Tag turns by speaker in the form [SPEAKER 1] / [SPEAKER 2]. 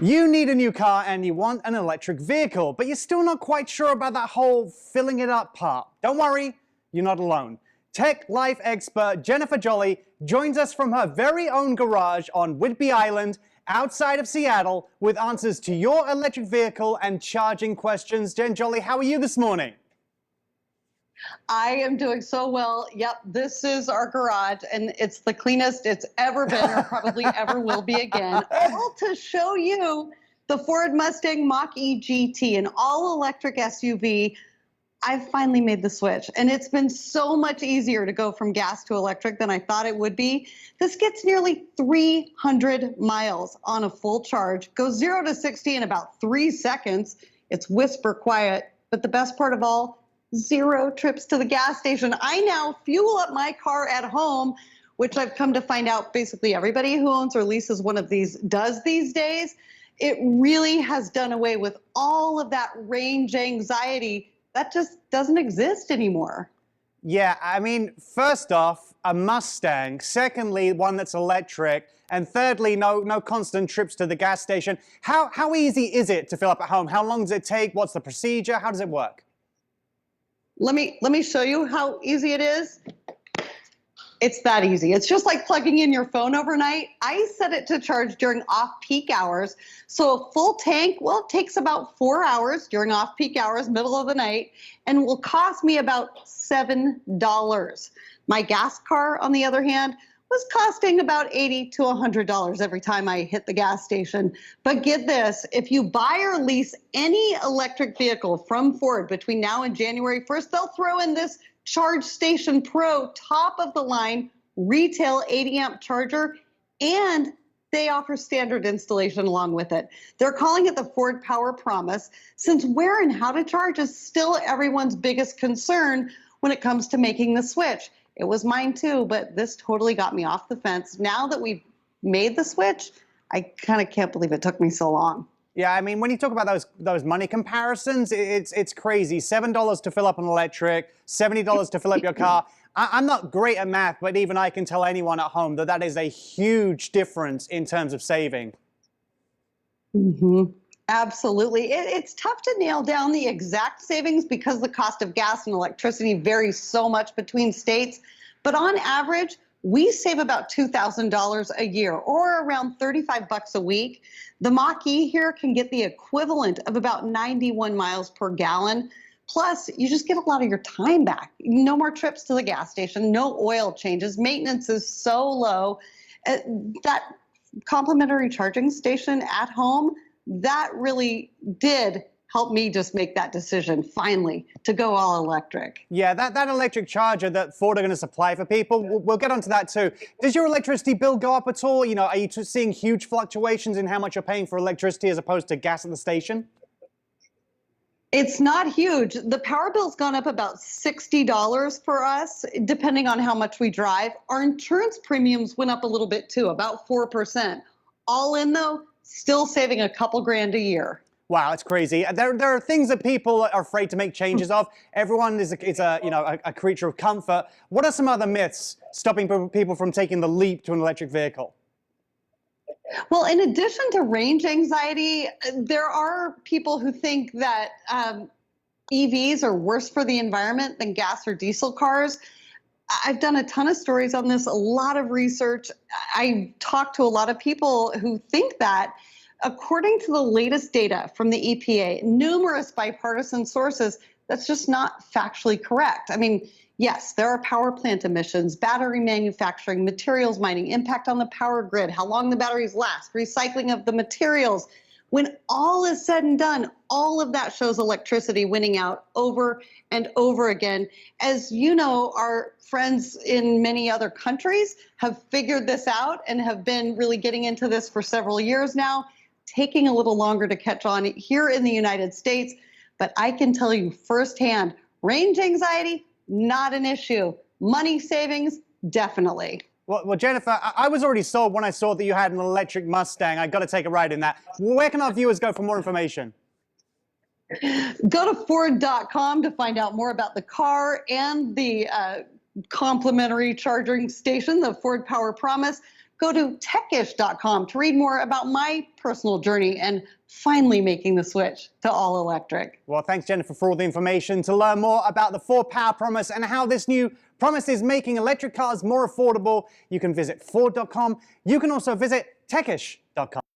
[SPEAKER 1] You need a new car and you want an electric vehicle, but you're still not quite sure about that whole filling it up part. Don't worry, you're not alone. Tech life expert Jennifer Jolly joins us from her very own garage on Whidbey Island, outside of Seattle, with answers to your electric vehicle and charging questions. Jen Jolly, how are you this morning?
[SPEAKER 2] I am doing so well. Yep, this is our garage, and it's the cleanest it's ever been or probably ever will be again. All to show you the Ford Mustang Mach-E GT, an all-electric SUV. I've finally made the switch, and it's been so much easier to go from gas to electric than I thought it would be. This gets nearly 300 miles on a full charge, goes 0 to 60 in about 3 seconds. It's whisper quiet, but the best part of all, 0 trips to the gas station. I now fuel up my car at home, which I've come to find out basically everybody who owns or leases one of these does these days. It really has done away with all of that range anxiety that just doesn't exist anymore.
[SPEAKER 1] Yeah, I mean, first off, a Mustang. Secondly, one that's electric. And thirdly, no constant trips to the gas station. How easy is it to fill up at home? How long does it take? What's the procedure? How does it work?
[SPEAKER 2] Let me show you how easy it is. It's that easy. It's just like plugging in your phone overnight. I set it to charge during off-peak hours. So a full tank, well, it takes about 4 hours during off-peak hours, middle of the night, and will cost me about $7. My gas car, on the other hand, was costing about $80 to $100 every time I hit the gas station. But get this, if you buy or lease any electric vehicle from Ford between now and January 1st, they'll throw in this Charge Station Pro top of the line retail 80 amp charger, and they offer standard installation along with it. They're calling it the Ford Power Promise, since where and how to charge is still everyone's biggest concern when it comes to making the switch. It was mine too, but this totally got me off the fence. Now that we've made the switch, I kind of can't believe it took me so long.
[SPEAKER 1] Yeah, I mean, when you talk about those money comparisons, it's crazy. $7 to fill up an electric, $70 to fill up your car. I'm not great at math, but even I can tell anyone at home that that is a huge difference in terms of saving.
[SPEAKER 2] Mm-hmm. Absolutely. It's tough to nail down the exact savings because the cost of gas and electricity varies so much between states. But on average, we save about $2,000 a year, or around 35 bucks a week. The Mach-E here can get the equivalent of about 91 miles per gallon. Plus, you just get a lot of your time back. No more trips to the gas station, no oil changes. Maintenance is so low. That complimentary charging station at home, that really did help me just make that decision, finally, to go all electric.
[SPEAKER 1] Yeah, that electric charger that Ford are going to supply for people, we'll get onto that too. Does your electricity bill go up at all? You know, are you seeing huge fluctuations in how much you're paying for electricity as opposed to gas at the station?
[SPEAKER 2] It's not huge. The power bill's gone up about $60 for us, depending on how much we drive. Our insurance premiums went up a little bit too, about 4%. All in though, still saving a couple grand a year.
[SPEAKER 1] Wow, it's crazy. There are things that people are afraid to make changes of. Everyone is a creature of comfort. What are some other myths stopping people from taking the leap to an electric vehicle?
[SPEAKER 2] Well, in addition to range anxiety, there are people who think that EVs are worse for the environment than gas or diesel cars. I've done a ton of stories on this, a lot of research. I talked to a lot of people who think that. According to the latest data from the EPA, numerous bipartisan sources, that's just not factually correct. I mean, yes, there are power plant emissions, battery manufacturing, materials mining, impact on the power grid, how long the batteries last, recycling of the materials. When all is said and done, all of that shows electricity winning out over and over again. As you know, our friends in many other countries have figured this out and have been really getting into this for several years now, taking a little longer to catch on here in the United States. But I can tell you firsthand, range anxiety, not an issue. Money savings, definitely.
[SPEAKER 1] Well, Jennifer, I was already sold when I saw that you had an electric Mustang. I got to take a ride in that. Where can our viewers go for more information?
[SPEAKER 2] Go to Ford.com to find out more about the car and the complimentary charging station, the Ford Power Promise. Go to techish.com to read more about my personal journey and finally making the switch to all electric.
[SPEAKER 1] Well, thanks, Jennifer, for all the information. To learn more about the Ford Power Promise and how this new promise is making electric cars more affordable, you can visit Ford.com. You can also visit techish.com.